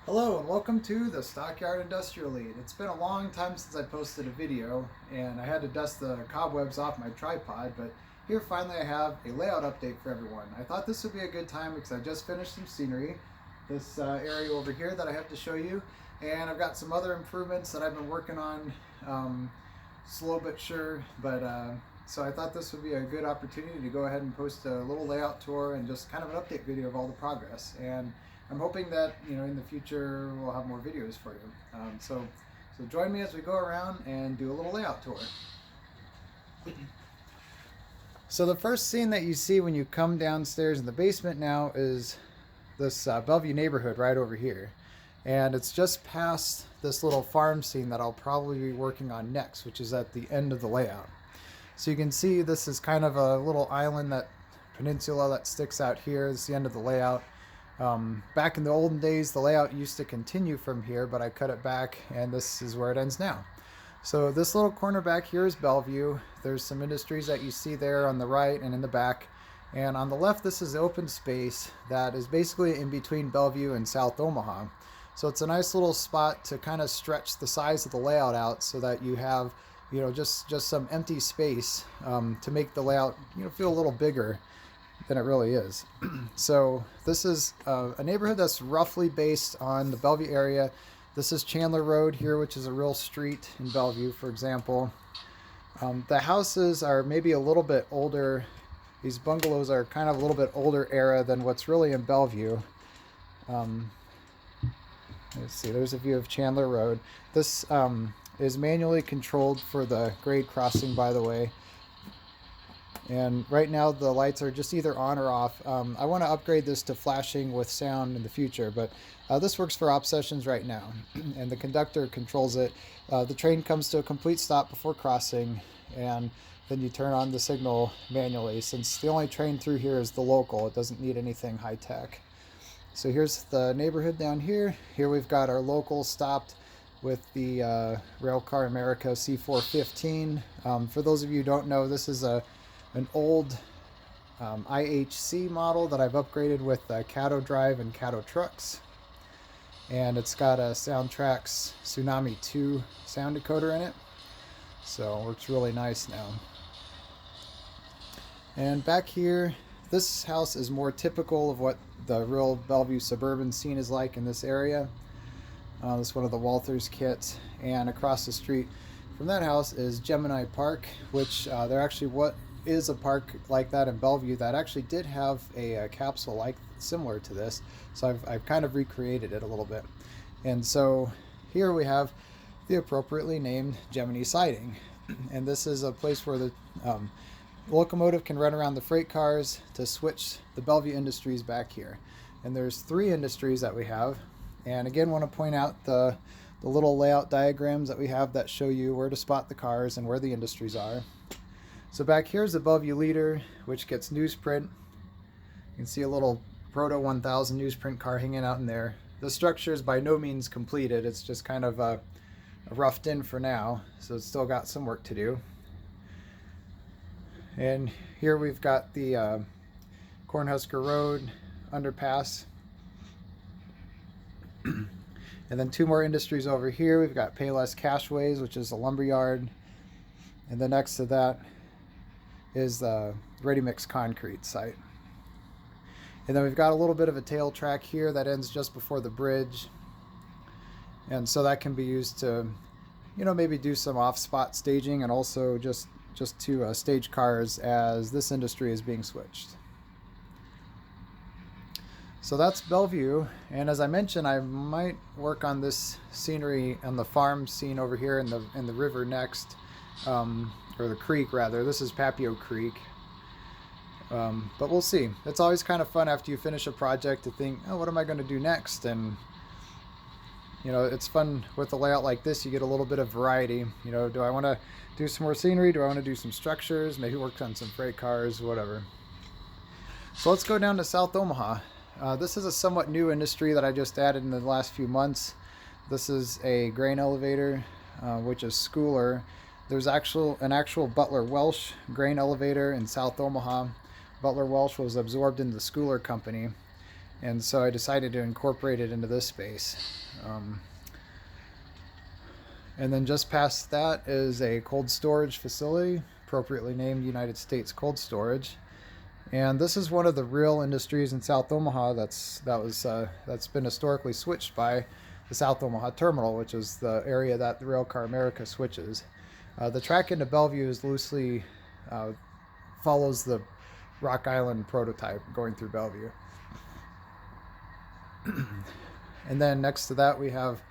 Hello and welcome to the Stockyard Industrial Lead. It's been a long time since I posted a video and I had to dust the cobwebs off my tripod, but here finally I have a layout update for everyone. I thought this would be a good time because I just finished some scenery, this area over here that I have to show you, and I've got some other improvements that I've been working on, slow but sure, but so I thought this would be a good opportunity to go ahead and post a little layout tour and just kind of an update video of all the progress. And I'm hoping that in the future we'll have more videos for you. So join me as we go around and do a little layout tour. So the first scene that you see when you come downstairs in the basement now is this Bellevue neighborhood right over here. And it's just past this little farm scene that I'll probably be working on next, which is at the end of the layout. So you can see this is kind of a little island, that peninsula that sticks out here. This is the end of the layout. Back in the olden days, the layout used to continue from here, but I cut it back and this is where it ends now. So this little corner back here is Bellevue. There's some industries that you see there on the right and in the back. And on the left, this is open space that is basically in between Bellevue and South Omaha. So it's a nice little spot to kind of stretch the size of the layout out so that you have, just some empty space to make the layout, feel a little bigger than it really is. So this is a neighborhood that's roughly based on the Bellevue area. This is Chandler Road here, which is a real street in Bellevue, for example. The houses are maybe a little bit older. These bungalows are kind of a little bit older era than what's really in Bellevue. Let's see, there's a view of Chandler Road. This is manually controlled for the grade crossing, by the way. And right now the lights are just either on or off. I want to upgrade this to flashing with sound in the future, but this works for op sessions right now. And the conductor controls it. The train comes to a complete stop before crossing, and then you turn on the signal manually. Since the only train through here is the local, it doesn't need anything high tech. So here's the neighborhood down here. Here we've got our local stopped with the Railcar America C415. For those of you who don't know, this is an old IHC model that I've upgraded with Caddo drive and Caddo trucks, and it's got a Soundtrax Tsunami 2 sound decoder in it, so it works really nice now. And back here, this house is more typical of what the real Bellevue suburban scene is like in this area. This is one of the Walthers kits, and across the street from that house is Gemini Park, which they're actually is a park like that in Bellevue that actually did have a capsule like similar to this, so I've kind of recreated it a little bit. And so here we have the appropriately named Gemini siding, and this is a place where the locomotive can run around the freight cars to switch the Bellevue industries back here. And there's 3 industries that we have, and again want to point out the little layout diagrams that we have that show you where to spot the cars and where the industries are. So back here's the Bellevue leader, which gets newsprint. You can see a little Proto 1000 newsprint car hanging out in there. The structure is by no means completed. It's just kind of roughed in for now, so it's still got some work to do. And here we've got the Cornhusker Road underpass. And then 2 more industries over here. We've got Payless Cashways, which is a lumber yard. And then next to that is the ready mix concrete site. And then we've got a little bit of a tail track here that ends just before the bridge, and so that can be used to maybe do some off-spot staging, and also just to stage cars as this industry is being switched. So that's Bellevue, and as I mentioned, I might work on this scenery on the farm scene over here in the river next, or the creek rather. This is Papio Creek, but we'll see. It's always kind of fun after you finish a project to think, oh, what am I going to do next? And it's fun with a layout like this. You get a little bit of variety. Do I want to do some more scenery? Do I want to do some structures? Maybe work on some freight cars, whatever. So let's go down to South Omaha. This is a somewhat new industry that I just added in the last few months. This is a grain elevator, which is Schooler. There's an actual Butler Welsh grain elevator in South Omaha. Butler Welsh was absorbed into the Schooler company. and so I decided to incorporate it into this space. And then just past that is a cold storage facility, appropriately named United States Cold Storage. And this is one of the real industries in South Omaha that's been historically switched by the South Omaha Terminal, which is the area that the Railcar America switches. The track into Bellevue is loosely follows the Rock Island prototype going through Bellevue. And then next to that we have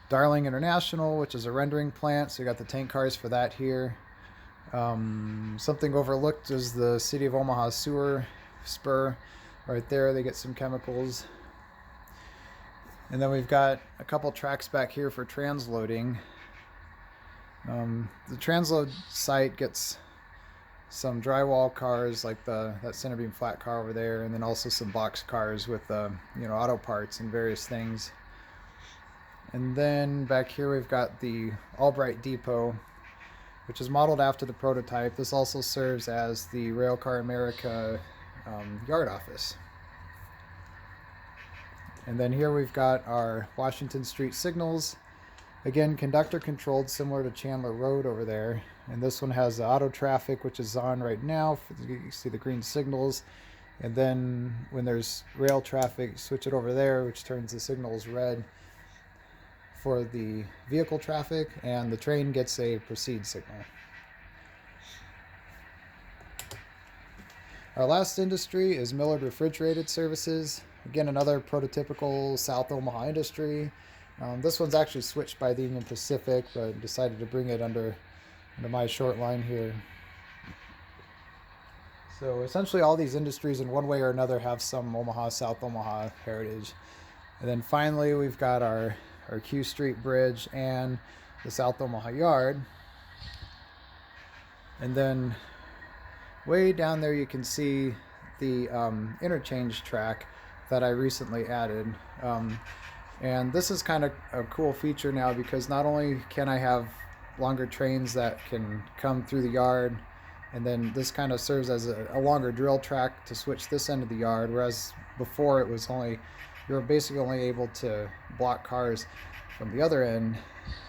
Darling International, which is a rendering plant. So you got the tank cars for that here. Something overlooked is the City of Omaha sewer spur right there. They get some chemicals. And then we've got a couple tracks back here for transloading. The transload site gets some drywall cars like that centerbeam flat car over there, and then also some box cars with auto parts and various things. And then back here we've got the Albright Depot, which is modeled after the prototype. This also serves as the Railcar America yard office. And then here we've got our Washington Street signals. Again, conductor controlled, similar to Chandler Road over there. And this one has auto traffic, which is on right now. You can see the green signals. And then when there's rail traffic, switch it over there, which turns the signals red for the vehicle traffic, and the train gets a proceed signal. Our last industry is Millard Refrigerated Services. Again, another prototypical South Omaha industry. This one's actually switched by the Union Pacific, but decided to bring it under my short line here. So essentially all these industries in one way or another have some Omaha, South Omaha heritage. And then finally we've got our Q Street Bridge and the South Omaha Yard. And then way down there you can see the interchange track that I recently added. And this is kind of a cool feature now, because not only can I have longer trains that can come through the yard, and then this kind of serves as a longer drill track to switch this end of the yard, whereas before it was you were basically only able to block cars from the other end.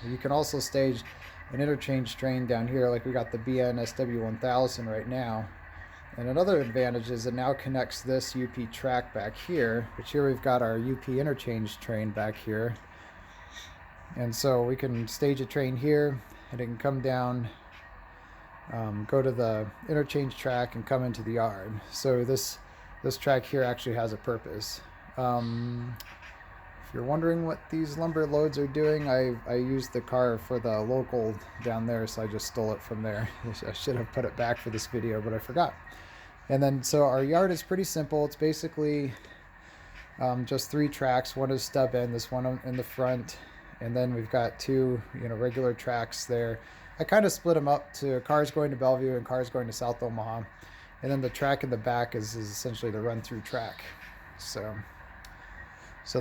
You can also stage an interchange train down here, like we got the BN SW1000 right now. And another advantage is it now connects this UP track back here, which here we've got our UP interchange train back here. And so we can stage a train here, and it can come down, go to the interchange track and come into the yard. So this track here actually has a purpose. If you're wondering what these lumber loads are doing, I used the car for the local down there, so I just stole it from there. I should have put it back for this video, but I forgot. And then so our yard is pretty simple. It's basically just 3 tracks. One is stub end, this one in the front, and then we've got 2 regular tracks there. I kind of split them up to cars going to Bellevue and cars going to South Omaha, and then the track in the back is essentially the run-through track. So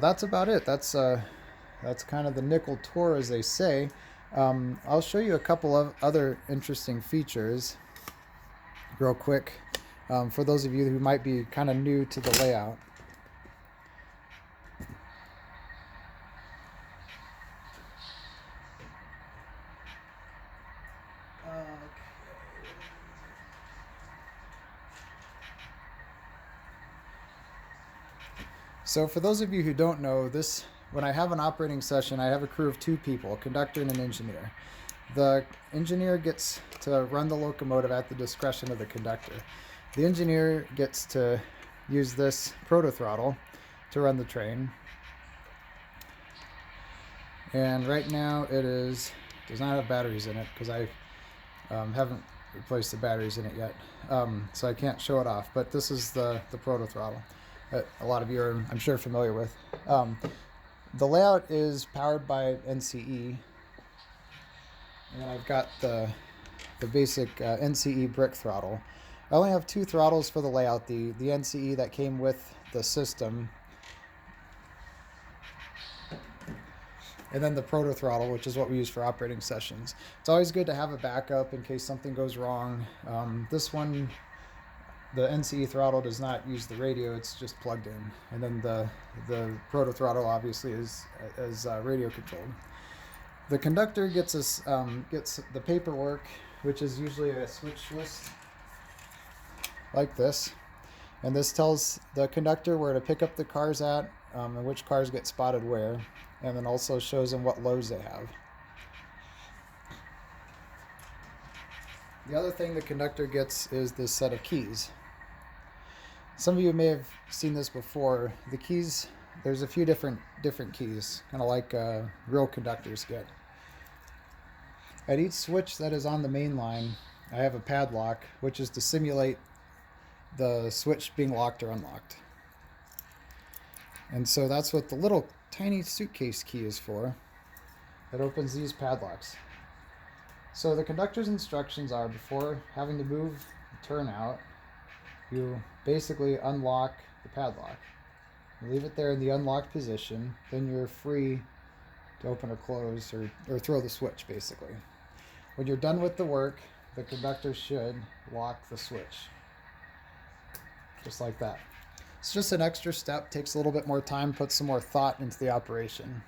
that's about it. That's kind of the nickel tour, as they say. I'll show you a couple of other interesting features real quick, for those of you who might be kind of new to the layout. So for those of you who don't know this, when I have an operating session, I have a crew of 2 people, a conductor and an engineer. The engineer gets to run the locomotive at the discretion of the conductor. The engineer gets to use this proto throttle to run the train. And right now it does not have batteries in it, because I haven't replaced the batteries in it yet. So I can't show it off, but this is the proto throttle that a lot of you are, I'm sure, familiar with. The layout is powered by NCE, and I've got the basic NCE brick throttle. I only have 2 throttles for the layout, the NCE that came with the system, and then the proto throttle, which is what we use for operating sessions. It's always good to have a backup in case something goes wrong. This one the NCE throttle does not use the radio; it's just plugged in, and then the proto throttle obviously is radio controlled. The conductor gets the paperwork, which is usually a switch list like this, and this tells the conductor where to pick up the cars at, and which cars get spotted where, and then also shows them what loads they have. The other thing the conductor gets is this set of keys. Some of you may have seen this before. The keys, there's a few different keys, kind of like real conductors get. At each switch that is on the main line, I have a padlock, which is to simulate the switch being locked or unlocked. And so that's what the little tiny suitcase key is for. It opens these padlocks. So the conductor's instructions are, before having to move the turnout, you basically unlock the padlock. You leave it there in the unlocked position, then you're free to open or close or throw the switch, basically. When you're done with the work, the conductor should lock the switch. Just like that. It's just an extra step, takes a little bit more time, puts some more thought into the operation.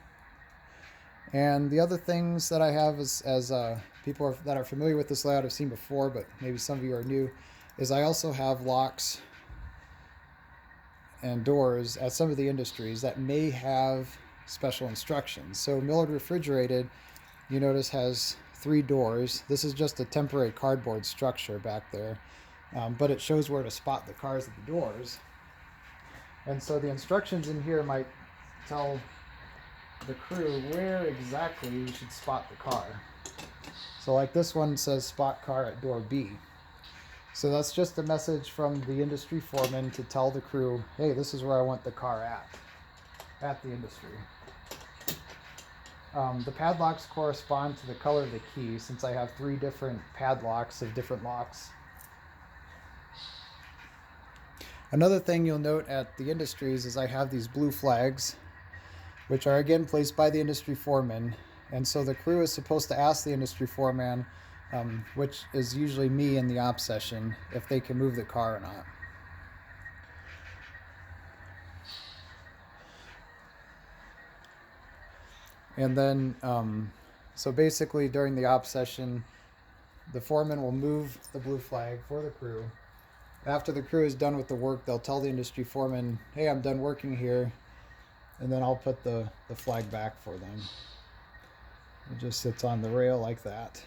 And the other things that I have is, as people that are familiar with this layout have seen before, but maybe some of you are new, is I also have locks and doors at some of the industries that may have special instructions. So Millard Refrigerated, you notice, has 3 doors. This is just a temporary cardboard structure back there, but it shows where to spot the cars at the doors. And so the instructions in here might tell the crew where exactly you should spot the car. So like this one says spot car at door B. So that's just a message from the industry foreman to tell the crew, hey, this is where I want the car at the industry. The padlocks correspond to the color of the key, since I have 3 different padlocks of different locks. Another thing you'll note at the industries is I have these blue flags, which are again placed by the industry foreman. And so the crew is supposed to ask the industry foreman, which is usually me in the op session, if they can move the car or not. And then, so basically during the op session, the foreman will move the blue flag for the crew. After the crew is done with the work, they'll tell the industry foreman, hey, I'm done working here. And then I'll put the flag back for them. It just sits on the rail like that.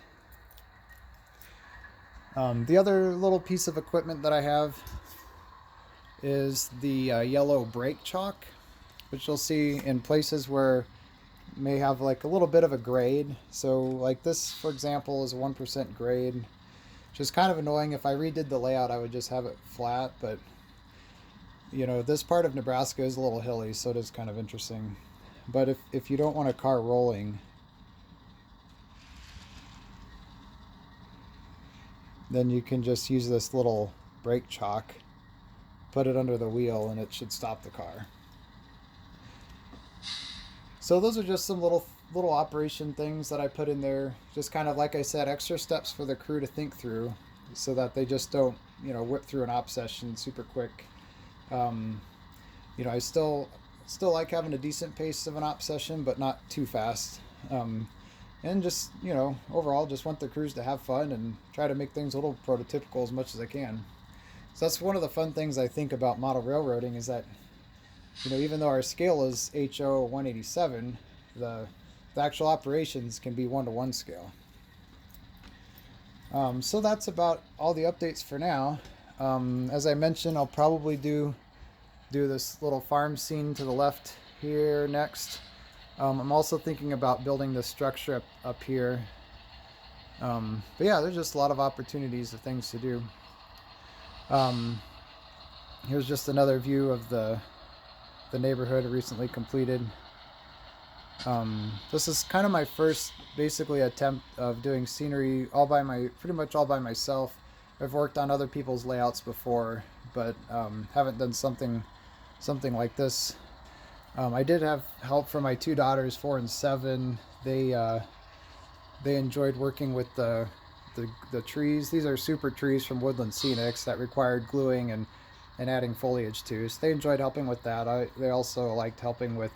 The other little piece of equipment that I have is the yellow brake chalk, which you'll see in places where it may have like a little bit of a grade. So like this, for example, is a 1% grade, which is kind of annoying. If I redid the layout, I would just have it flat, but you know, this part of Nebraska is a little hilly, so it is kind of interesting. But if you don't want a car rolling, then you can just use this little brake chalk, put it under the wheel, and it should stop the car. So those are just some little operation things that I put in there. Just kind of, like I said, extra steps for the crew to think through, so that they just don't, you know, whip through an op session super quick. You know, I still like having a decent pace of an op session, but not too fast. And just, you know, overall just want the crews to have fun and try to make things a little prototypical as much as I can. So that's one of the fun things I think about model railroading, is that, you know, even though our scale is HO 187, the actual operations can be 1-to-1 scale. So that's about all the updates for now. As I mentioned, I'll probably do this little farm scene to the left here next. I'm also thinking about building this structure up here. But yeah, there's just a lot of opportunities of things to do. Here's just another view of the neighborhood recently completed. This is kind of my first basically attempt of doing scenery pretty much all by myself. I've worked on other people's layouts before, but haven't done something like this. I did have help from my 2 daughters, 4 and 7. They enjoyed working with the the trees. These are super trees from Woodland Scenics that required gluing and adding foliage to. So they enjoyed helping with that. They also liked helping with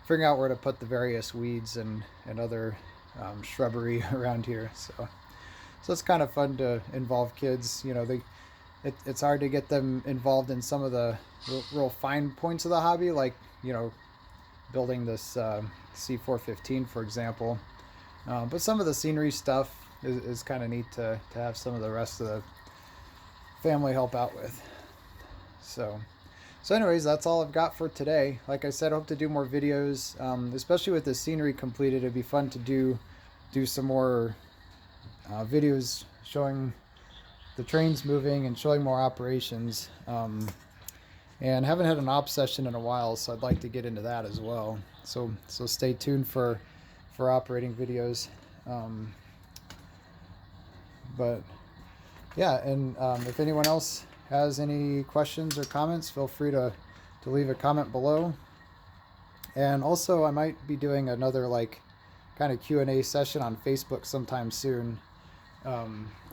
figuring out where to put the various weeds and other shrubbery around here. So it's kind of fun to involve kids. You know, it's hard to get them involved in some of the real fine points of the hobby, like, you know, building this C415, for example. But some of the scenery stuff is kind of neat to have some of the rest of the family help out with. So anyways, that's all I've got for today. Like I said, I hope to do more videos, especially with the scenery completed. It'd be fun to do some more videos showing the trains moving and showing more operations. And haven't had an op session in a while, so I'd like to get into that as well. So stay tuned for operating videos. But yeah, and if anyone else has any questions or comments, feel free to leave a comment below. And also, I might be doing another like kind of Q&A session on Facebook sometime soon,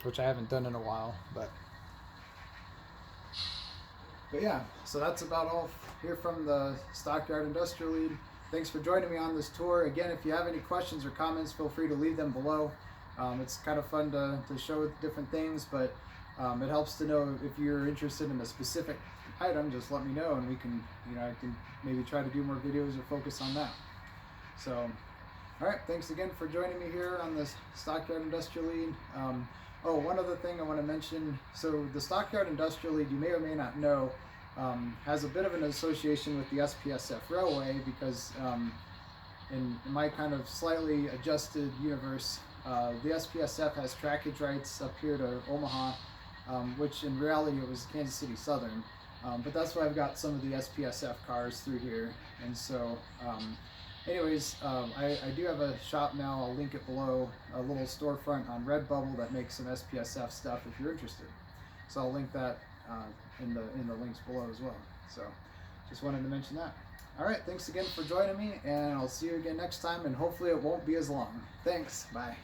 which I haven't done in a while. But yeah, so that's about all here from the Stockyard Industrial Lead. Thanks for joining me on this tour. Again, if you have any questions or comments, feel free to leave them below. It's kind of fun to show different things, but it helps to know if you're interested in a specific item. Just let me know, and we can, you know, I can maybe try to do more videos or focus on that. So, all right, thanks again for joining me here on this Stockyard Industrial Lead. Oh, one other thing I want to mention. So the Stockyard Industrial Lead, you may or may not know, has a bit of an association with the SPSF Railway, because in my kind of slightly adjusted universe, the SPSF has trackage rights up here to Omaha, which in reality it was Kansas City Southern, but that's why I've got some of the SPSF cars through here. And so anyways, I do have a shop now. I'll link it below, a little storefront on Redbubble that makes some SPSF stuff if you're interested. So I'll link that in the links below as well. So just wanted to mention that. All right, thanks again for joining me, and I'll see you again next time, and hopefully it won't be as long. Thanks, bye.